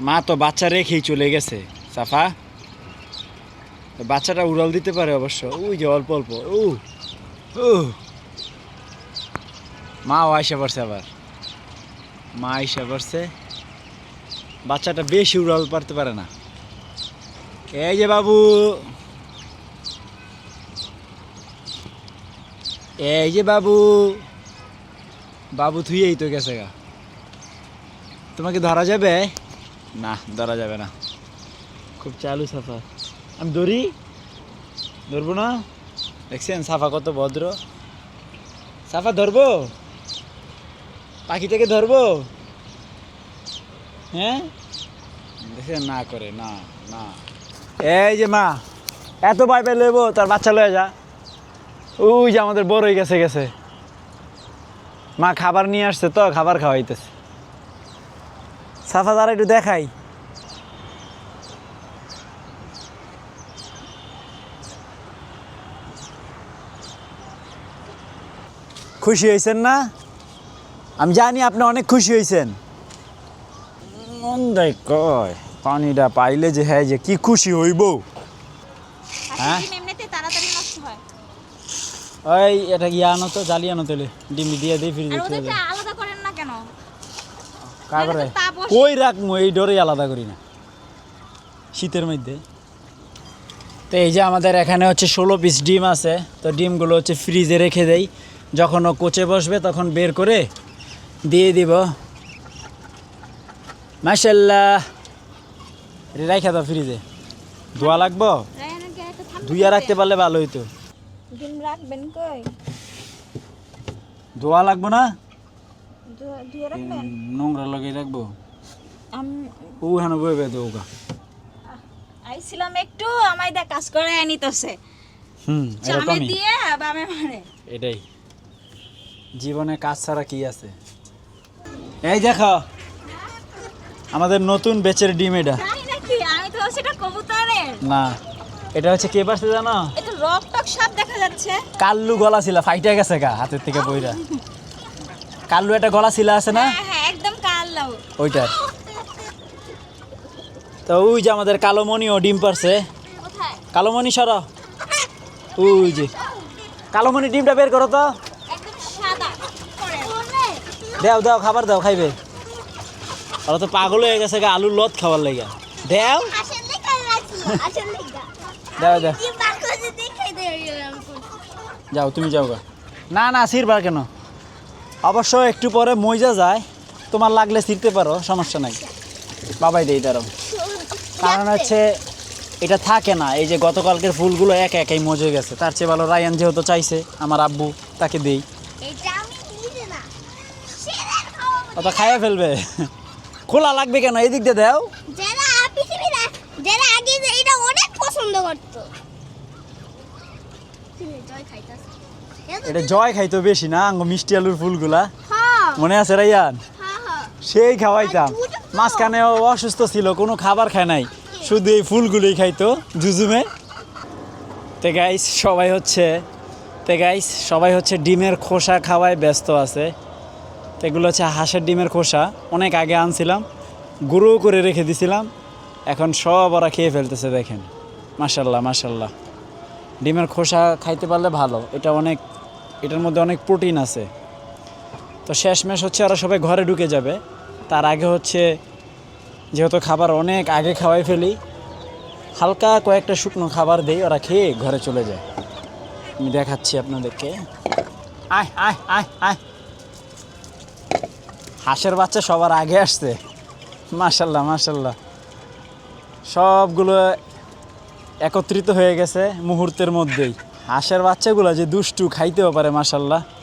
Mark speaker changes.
Speaker 1: মা তো বাচ্চা রেখেই চলে গেছে সাফা। বাচ্চাটা উড়াল দিতে পারে অবশ্য, ওই যে অল্প অল্প। ও ও মাও আইসা পড়ছে আবার, মা আইসা পড়ছে। বাচ্চাটা বেশি উড়াল পারতে পারে না। এই যে বাবু, এই যে বাবু, বাবু থুয়েই তো গেছে গা। তোমাকে ধরা যাবে? না, ধরা যাবে না, খুব চালু সাফা। আমি ধরি, ধরবো না? দেখছেন সাফা কত ভদ্র। সাফা ধরবো, পাখিটাকে ধরবো? হ্যাঁ, দেখছেন না করে, না না। এই যে মা এত ভয় পেয়ে লইব, তার বাচ্চা লয়ে যা। ওই যে আমাদের বড় হয়ে গেছে গেছে। মা খাবার নিয়ে আসছে তো, খাবার খাওয়াইতেছে। সাফা দ্বারা একটু দেখাই। খুশি হয়েছেন না? আমি জানি আপনি অনেক খুশি হয়েছেন। মন্দাই কয় পানিটা পাইলে যে হ্যাঁ যে কি খুশি হইব। হ্যাঁ ওই এটা ইয়ে আনো তো, জালি আনো তেলে, ডিম দিয়ে দিই ফ্রিজে।
Speaker 2: আলাদা করেন না কেন?
Speaker 1: কা করে কই রাখবো, এই ডরেই আলাদা করি না শীতের মধ্যে। তো এই যে আমাদের এখানে হচ্ছে 16 পিস ডিম আছে। তো ডিমগুলো হচ্ছে ফ্রিজে রেখে দেই, যখন ও কোচে বসবে তখন বের করে দিয়ে দিব। মাশাআল্লাহ, রাইখা দাও ফ্রিজে। ধোয়া লাগবো, ধুইয়া রাখতে পারলে ভালো হইতো।
Speaker 2: ডিম রাখবেন কই?
Speaker 1: ধোয়া লাগবো না,
Speaker 2: ধুয়ে রাখবেন?
Speaker 1: নোংরা লাগিয়ে রাখবো।
Speaker 2: আমি
Speaker 1: ও হেন বইবে দৌগা
Speaker 2: আইছিলাম একটু, আমায় দা কাজ করে আনিতেছে। চামে
Speaker 1: এরকমই,
Speaker 2: দিয়ে বামে মারে।
Speaker 1: এটাই জীবনে, কাজ ছাড়া কি আছে। এই দেখো আমাদের নতুন বেচের ডিম এটা।
Speaker 2: তাই নাকি? আমি তো সেটা কবুতরের।
Speaker 1: না, এটা হচ্ছে কে পারছে জানো?
Speaker 2: এটা রকটক সাপ দেখা যাচ্ছে।
Speaker 1: কাল্লু গলা ছিল, ফাইটা গেছে গা হাতের থেকে বইরা। কাল্লু একটা গলা ছিল আছে না,
Speaker 2: হ্যাঁ হ্যাঁ, একদম কালো।
Speaker 1: ওইটার। তো ওই যে আমাদের কালোমণিও ডিম পারছে।
Speaker 2: কোথায়?
Speaker 1: কালোমণি সর, ওই যে কালোমণি ডিমটা বের করো তো।
Speaker 2: একদম সাদা করে।
Speaker 1: দাও দাও, খাবার দাও, খাইবে। ওরা তো পাগল হয়ে গেছে গা আলুর লত খাবার লেগে। দাও
Speaker 2: আসলে কালাছি, আসলে গা।
Speaker 1: দাও দাও,
Speaker 2: কি বাকো যে দেখাই দেই
Speaker 1: যাও তুমি যাও গা। না না, ছিড়বার কেন? অবশ্য একটু পরে মইজা যায়, তোমার লাগলে ছিঁড়তে পারো, সমস্যা নাই। বাবাই দেই দাঁড়াও, কারণ হচ্ছে এটা থাকে না। এই যে গতকালকের ফুলগুলো একা একাই মজে গেছে, তার চেয়ে ভালো রায়ান যেহেতু চাইছে, আমার আব্বু, তাকে দেই।
Speaker 2: এটা আমি দিই না। সেরা খাওয়া।
Speaker 1: অত খাইয়া ফেলবে। খোলা লাগবে কেন, এই দিক দিয়ে দাও।
Speaker 2: যারা পৃথিবীরা, যারা আগে এটা অনেক পছন্দ করতো। জয় খাইতাছে।
Speaker 1: এটা জয় খাইতো বেশি না, আঙ্গ মিষ্টি আলুর ফুলগুলা
Speaker 2: হ্যাঁ
Speaker 1: মনে আছে রায়ান?
Speaker 2: হ্যাঁ হ্যাঁ।
Speaker 1: সেই খাওয়াইতাম। মাঝখানে ও অসুস্থ ছিল, কোনো খাবার খায় নাই, শুধু এই ফুলগুলোই খাইতো জুজুমে। তে গাইস সবাই হচ্ছে ডিমের খোসা খাওয়ায় ব্যস্ত আছে। তো এগুলো হচ্ছে হাঁসের ডিমের খোসা, অনেক আগে আনছিলাম, গুঁড়ো করে রেখে দিছিলাম, এখন সব ওরা খেয়ে ফেলতেছে। দেখেন মাশাল্লাহ মাশাল্লাহ। ডিমের খোসা খাইতে পারলে ভালো, এটার মধ্যে অনেক প্রোটিন আছে। তো শেষমেশ হচ্ছে ওরা সবাই ঘরে ঢুকে যাবে, তার আগে হচ্ছে যেহেতু খাবার অনেক আগে খাওয়াই ফেলি, হালকা কয়েকটা শুকনো খাবার দেই, ওরা খেয়ে ঘরে চলে যায়। আমি দেখাচ্ছি আপনাদেরকে। আয় আয় আয় আয়, হাঁসের বাচ্চা সবার আগে আসছে। মাশাল্লাহ মাশাল্লাহ, সবগুলো একত্রিত হয়ে গেছে মুহূর্তের মধ্যেই। হাঁসের বাচ্চাগুলো যে দুষ্টু, খাইতেও পারে মাশাল্লাহ।